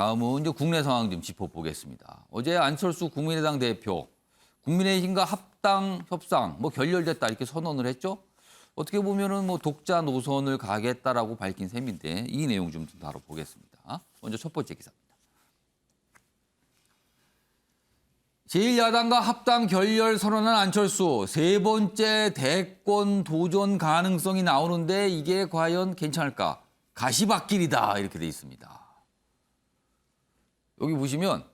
다음은 이제 국내 상황 좀 짚어보겠습니다. 어제 안철수 국민의당 대표, 국민의힘과 합당 협상, 결렬됐다 이렇게 선언을 했죠. 어떻게 보면은 독자 노선을 가겠다라고 밝힌 셈인데 이 내용 좀 다뤄보겠습니다. 먼저 첫 번째 기사입니다. 제1야당과 합당 결렬 선언한 안철수, 세 번째 대권 도전 가능성이 나오는데 이게 과연 괜찮을까? 가시밭길이다 이렇게 돼 있습니다. 여기 보시면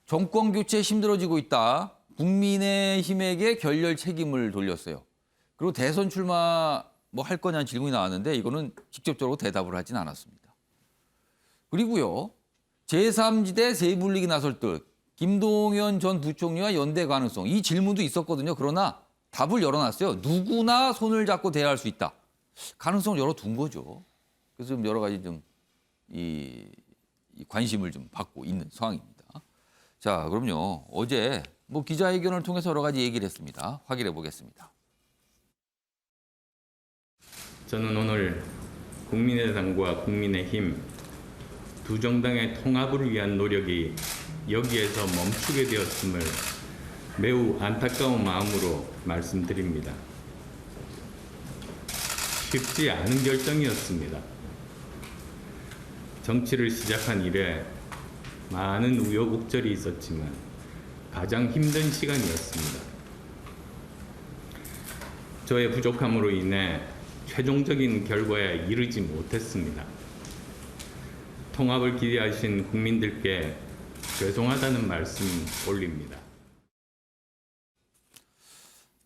정권 교체 힘들어지고 있다. 국민의힘에게 결렬 책임을 돌렸어요. 그리고 대선 출마 할 거냐는 질문이 나왔는데 이거는 직접적으로 대답을 하진 않았습니다. 그리고요. 제3지대 재분리기 나설 듯 김동연 전 부총리와 연대 가능성 이 질문도 있었거든요. 그러나 답을 열어놨어요. 누구나 손을 잡고 대화할 수 있다. 가능성을 열어둔 거죠. 그래서 좀 여러 가지 좀 이 관심을 좀 받고 있는 상황입니다. 자, 그럼요. 어제 기자회견을 통해서 여러 가지 얘기를 했습니다. 확인해 보겠습니다. 저는 오늘 국민의당과 국민의힘 두 정당의 통합을 위한 노력이 여기에서 멈추게 되었음을 매우 안타까운 마음으로 말씀드립니다. 쉽지 않은 결정이었습니다. 정치를 시작한 이래 많은 우여곡절이 있었지만 가장 힘든 시간이었습니다. 저의 부족함으로 인해 최종적인 결과에 이르지 못했습니다. 통합을 기대하신 국민들께 죄송하다는 말씀 올립니다.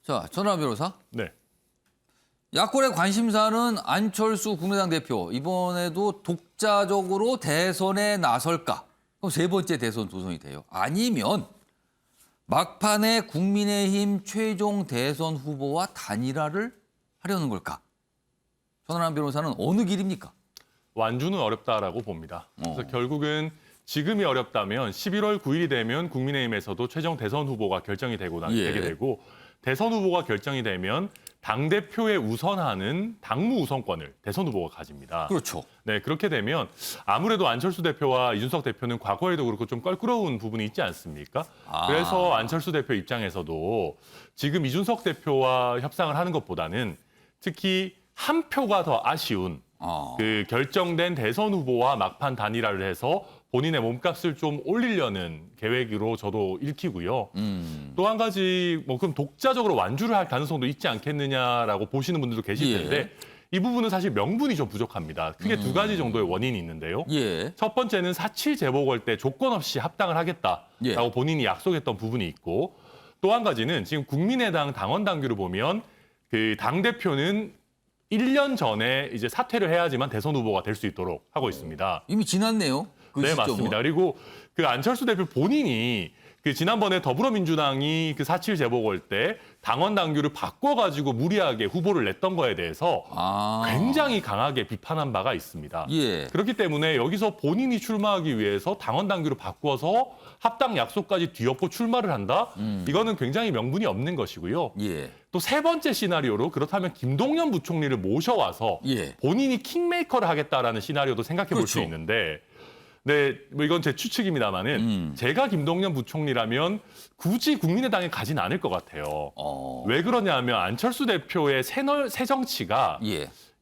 자, 전하 변호사. 네. 야권의 관심사는 안철수 국민의당 대표 이번에도 독자적으로 대선에 나설까? 그럼 세 번째 대선 도전이 돼요. 아니면 막판에 국민의힘 최종 대선 후보와 단일화를 하려는 걸까? 전환 변호사는 어느 길입니까? 완주는 어렵다라고 봅니다. 그래서 결국은 지금이 어렵다면 11월 9일이 되면 국민의힘에서도 최종 대선 후보가 결정이 되게 되고 대선 후보가 결정이 되면 당대표에 우선하는 당무 우선권을 대선 후보가 가집니다. 그렇죠. 네, 그렇게 되면 아무래도 안철수 대표와 이준석 대표는 과거에도 그렇고 좀 껄끄러운 부분이 있지 않습니까? 그래서 안철수 대표 입장에서도 지금 이준석 대표와 협상을 하는 것보다는 특히 한 표가 더 아쉬운 그 결정된 대선 후보와 막판 단일화를 해서 본인의 몸값을 좀 올리려는 계획으로 저도 읽히고요. 또 한 가지 그럼 독자적으로 완주를 할 가능성도 있지 않겠느냐라고 보시는 분들도 계실 텐데 이 부분은 사실 명분이 좀 부족합니다. 크게 두 가지 정도의 원인이 있는데요. 첫 번째는 4.7 재보궐 때 조건 없이 합당을 하겠다라고 본인이 약속했던 부분이 있고 또 한 가지는 지금 국민의당 당원 당규를 보면 그 당대표는 1년 전에 이제 사퇴를 해야지만 대선 후보가 될 수 있도록 하고 있습니다. 이미 지났네요. 네, 맞습니다. 그리고 그 안철수 대표 본인이 그 지난번에 더불어민주당이 그 4.7 재보궐 때 당원 당규를 바꿔가지고 무리하게 후보를 냈던 거에 대해서 굉장히 강하게 비판한 바가 있습니다. 그렇기 때문에 여기서 본인이 출마하기 위해서 당원 당규를 바꿔서 합당 약속까지 뒤엎고 출마를 한다? 이거는 굉장히 명분이 없는 것이고요. 또 세 번째 시나리오로 그렇다면 김동연 부총리를 모셔와서 본인이 킹메이커를 하겠다라는 시나리오도 생각해 볼 수 있는데 네, 이건 제 추측입니다만은 제가 김동연 부총리라면 굳이 국민의당에 가진 않을 것 같아요. 왜 그러냐면 안철수 대표의 새 정치가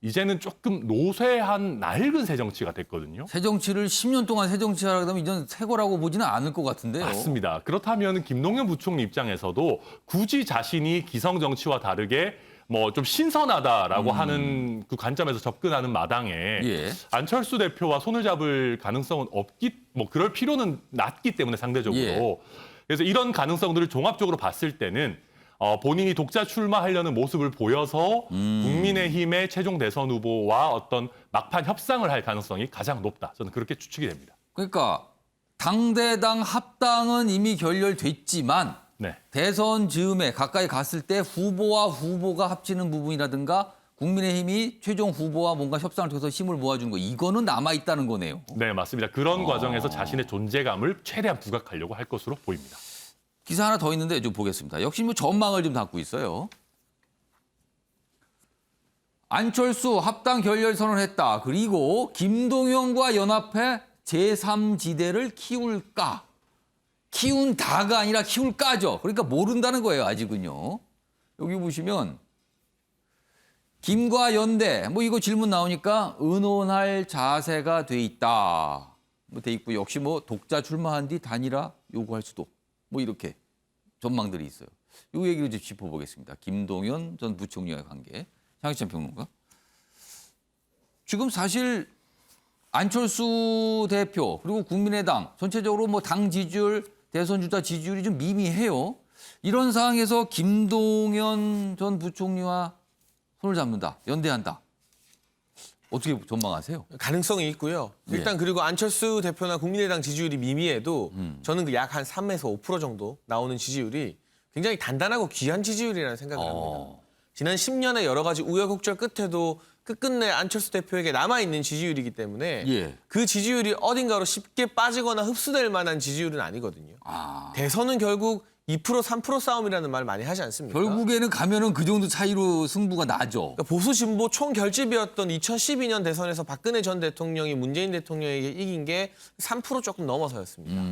이제는 조금 노쇠한 낡은 새 정치가 됐거든요. 새 정치를 10년 동안 새 정치하라 그러면 이제는 새 거라고 보지는 않을 것 같은데요. 맞습니다. 그렇다면 김동연 부총리 입장에서도 굳이 자신이 기성 정치와 다르게 좀 신선하다라고 하는 그 관점에서 접근하는 마당에 안철수 대표와 손을 잡을 가능성은 그럴 필요는 낮기 때문에 상대적으로. 그래서 이런 가능성들을 종합적으로 봤을 때는 본인이 독자 출마하려는 모습을 보여서 국민의힘의 최종 대선 후보와 어떤 막판 협상을 할 가능성이 가장 높다. 저는 그렇게 추측이 됩니다. 그러니까 당대당 합당은 이미 결렬됐지만 대선 즈음에 가까이 갔을 때 후보와 후보가 합치는 부분이라든가 국민의힘이 최종 후보와 뭔가 협상을 통해서 힘을 모아주는 거 이거는 남아있다는 거네요. 네, 맞습니다. 그런 과정에서 자신의 존재감을 최대한 부각하려고 할 것으로 보입니다. 기사 하나 더 있는데 좀 보겠습니다. 역시 전망을 좀 담고 있어요. 안철수 합당 결렬 선언했다. 그리고 김동연과 연합해 제3지대를 키울까? 키운다가 아니라 키울까죠. 그러니까 모른다는 거예요, 아직은요. 여기 보시면 김과 연대 뭐 이거 질문 나오니까 의논할 자세가 돼 있다. 뭐 돼 있고 역시 뭐 독자 출마한 뒤 단일화 요구할 수도 뭐 이렇게 전망들이 있어요. 이 얘기를 좀 짚어보겠습니다. 김동연 전 부총리와의 관계. 장희찬 평론가. 지금 사실 안철수 대표 그리고 국민의당 전체적으로 뭐 당 지지율, 대선 주자 지지율이 좀 미미해요. 이런 상황에서 김동연 전 부총리와 손을 잡는다, 연대한다. 어떻게 전망하세요? 가능성이 있고요. 일단 그리고 안철수 대표나 국민의당 지지율이 미미해도 저는 그 약 한 3에서 5% 정도 나오는 지지율이 굉장히 단단하고 귀한 지지율이라는 생각을 합니다. 지난 10년의 여러 가지 우여곡절 끝에도 끝끝내 안철수 대표에게 남아있는 지지율이기 때문에 예. 그 지지율이 어딘가로 쉽게 빠지거나 흡수될 만한 지지율은 아니거든요. 대선은 결국 2%, 3% 싸움이라는 말 많이 하지 않습니까? 결국에는 가면은 그 정도 차이로 승부가 나죠. 그러니까 보수 진보 총결집이었던 2012년 대선에서 박근혜 전 대통령이 문재인 대통령에게 이긴 게 3% 조금 넘어서였습니다.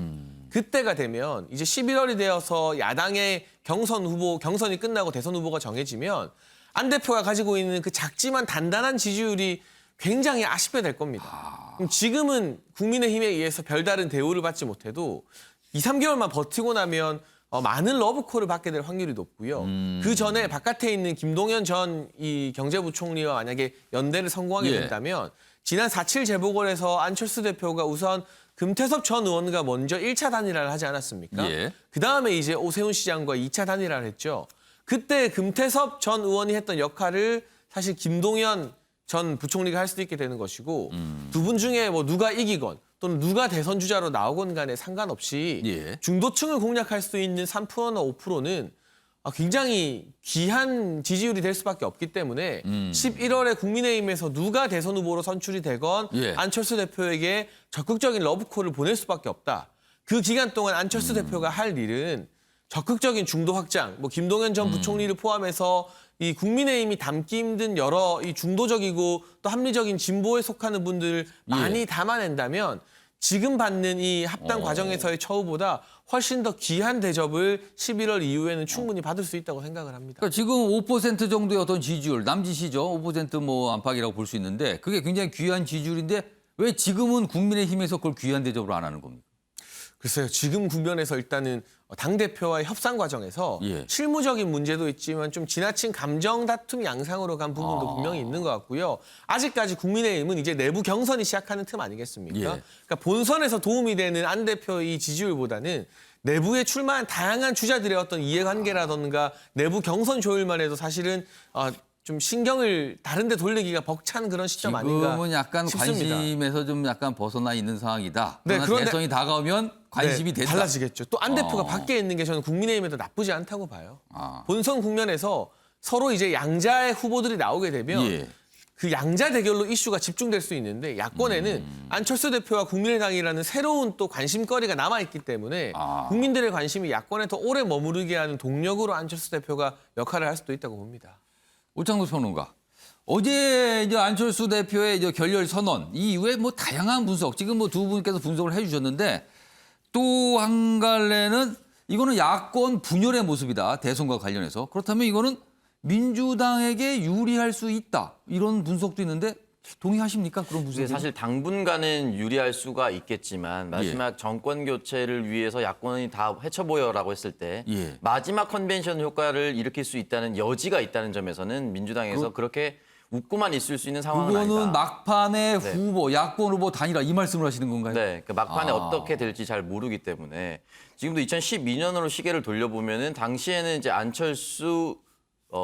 그때가 되면 이제 11월이 되어서 야당의 경선이 끝나고 대선 후보가 정해지면 안 대표가 가지고 있는 그 작지만 단단한 지지율이 굉장히 아쉽게 될 겁니다. 그럼 지금은 국민의힘에 의해서 별다른 대우를 받지 못해도 2, 3개월만 버티고 나면 많은 러브콜을 받게 될 확률이 높고요. 그 전에 바깥에 있는 김동연 전 이 경제부총리와 만약에 연대를 성공하게 예. 된다면 지난 4.7 재보궐에서 안철수 대표가 우선 금태섭 전 의원과 먼저 1차 단일화를 하지 않았습니까? 예. 그다음에 이제 오세훈 시장과 2차 단일화를 했죠. 그때 금태섭 전 의원이 했던 역할을 사실 김동연 전 부총리가 할 수도 있게 되는 것이고 두 분 중에 뭐 누가 이기건 또는 누가 대선 주자로 나오건 간에 상관없이 예. 중도층을 공략할 수 있는 3%나 5%는 굉장히 귀한 지지율이 될 수밖에 없기 때문에 11월에 국민의힘에서 누가 대선 후보로 선출이 되건 예. 안철수 대표에게 적극적인 러브콜을 보낼 수밖에 없다. 그 기간 동안 안철수 대표가 할 일은 적극적인 중도 확장, 뭐 김동연 전 부총리를 포함해서 이 국민의힘이 담기 힘든 여러 이 중도적이고 또 합리적인 진보에 속하는 분들을 많이 담아낸다면 지금 받는 이 합당 과정에서의 처우보다 훨씬 더 귀한 대접을 11월 이후에는 충분히 받을 수 있다고 생각을 합니다. 그러니까 지금 5% 정도의 어떤 지지율, 남짓이죠. 5% 안팎이라고 볼 수 있는데 그게 굉장히 귀한 지지율인데 왜 지금은 국민의힘에서 그걸 귀한 대접으로 안 하는 겁니까? 글쎄요. 지금 국면에서 일단은 당대표와의 협상 과정에서 예. 실무적인 문제도 있지만 좀 지나친 감정 다툼 양상으로 간 부분도 분명히 있는 것 같고요. 아직까지 국민의힘은 이제 내부 경선이 시작하는 틈 아니겠습니까? 예. 그러니까 본선에서 도움이 되는 안 대표의 지지율보다는 내부에 출마한 다양한 주자들의 어떤 이해관계라든가 내부 경선 조율만 해도 사실은 좀 신경을 다른 데 돌리기가 벅찬 그런 시점 아닌가 지금은 약간 싶습니다. 관심에서 좀 약간 벗어나 있는 상황이다. 네, 그러나 그런데- 대선이 다가오면 관심이 네, 된다. 달라지겠죠. 또 안 대표가 밖에 있는 게 저는 국민의힘에도 나쁘지 않다고 봐요. 본선 국면에서 서로 이제 양자의 후보들이 나오게 되면 예. 그 양자 대결로 이슈가 집중될 수 있는데 야권에는 안철수 대표와 국민의당이라는 새로운 또 관심거리가 남아있기 때문에 국민들의 관심이 야권에 더 오래 머무르게 하는 동력으로 안철수 대표가 역할을 할 수도 있다고 봅니다. 오창석 평론가. 어제 이제 안철수 대표의 이제 결렬 선언 이후에 뭐 다양한 분석, 지금 뭐 두 분께서 분석을 해주셨는데 또 한 갈래는 이거는 야권 분열의 모습이다. 대선과 관련해서. 그렇다면 이거는 민주당에게 유리할 수 있다. 이런 분석도 있는데 동의하십니까? 그런 이게 분석이? 사실 당분간은 유리할 수가 있겠지만 마지막 정권 교체를 위해서 야권이 다 헤쳐보여라고 했을 때 예. 마지막 컨벤션 효과를 일으킬 수 있다는 여지가 있다는 점에서는 민주당에서 그렇게 웃고만 있을 수 있는 상황은 그거는 아니다. 막판에 네. 후보, 야권 후보 단일화 이 말씀을 하시는 건가요? 네, 그 막판에 어떻게 될지 잘 모르기 때문에 지금도 2012년으로 시계를 돌려보면은 당시에는 이제 안철수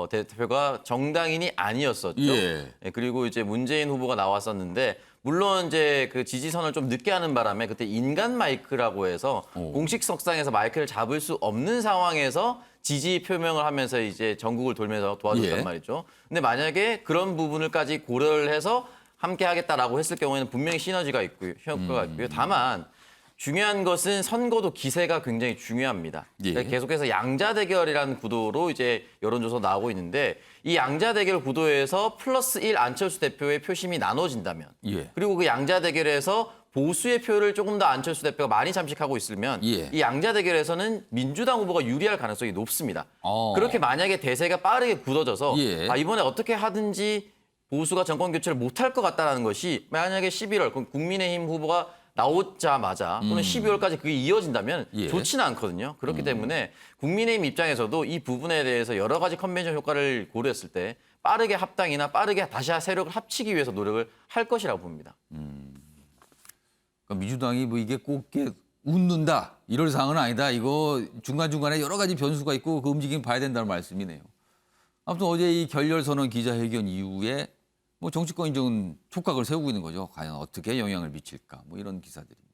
대표가 정당인이 아니었었죠. 예. 예, 그리고 이제 문재인 후보가 나왔었는데 물론 이제 그 지지선을 좀 늦게 하는 바람에 그때 인간 마이크라고 해서 공식 석상에서 마이크를 잡을 수 없는 상황에서 지지 표명을 하면서 이제 전국을 돌면서 도와줬단 예. 말이죠. 근데 만약에 그런 부분을까지 고려를 해서 함께 하겠다라고 했을 경우에는 분명히 시너지가 있고요. 효과가 있고요. 다만 중요한 것은 선거도 기세가 굉장히 중요합니다. 예. 그러니까 계속해서 양자 대결이라는 구도로 이제 여론조사 나오고 있는데 이 양자 대결 구도에서 +1 안철수 대표의 표심이 나눠진다면 예. 그리고 그 양자 대결에서 보수의 표를 조금 더 안철수 대표가 많이 잠식하고 있으면 예. 이 양자 대결에서는 민주당 후보가 유리할 가능성이 높습니다. 어. 그렇게 만약에 대세가 빠르게 굳어져서 예. 이번에 어떻게 하든지 보수가 정권 교체를 못할 것 같다는 것이 만약에 11월 국민의힘 후보가 나오자마자 또는 12월까지 그게 이어진다면 예. 좋지는 않거든요. 그렇기 때문에 국민의힘 입장에서도 이 부분에 대해서 여러 가지 컨벤션 효과를 고려했을 때 빠르게 합당이나 빠르게 다시 세력을 합치기 위해서 노력을 할 것이라고 봅니다. 그러니까 민주당이 뭐 이게 꼭 이렇게 웃는다 이럴 상황은 아니다. 이거 중간중간에 여러 가지 변수가 있고 그 움직임 봐야 된다는 말씀이네요. 아무튼 어제 이 결렬 선언 기자회견 이후에 뭐 정치권이 좀 촉각을 세우고 있는 거죠. 과연 어떻게 영향을 미칠까 뭐 이런 기사들입니다.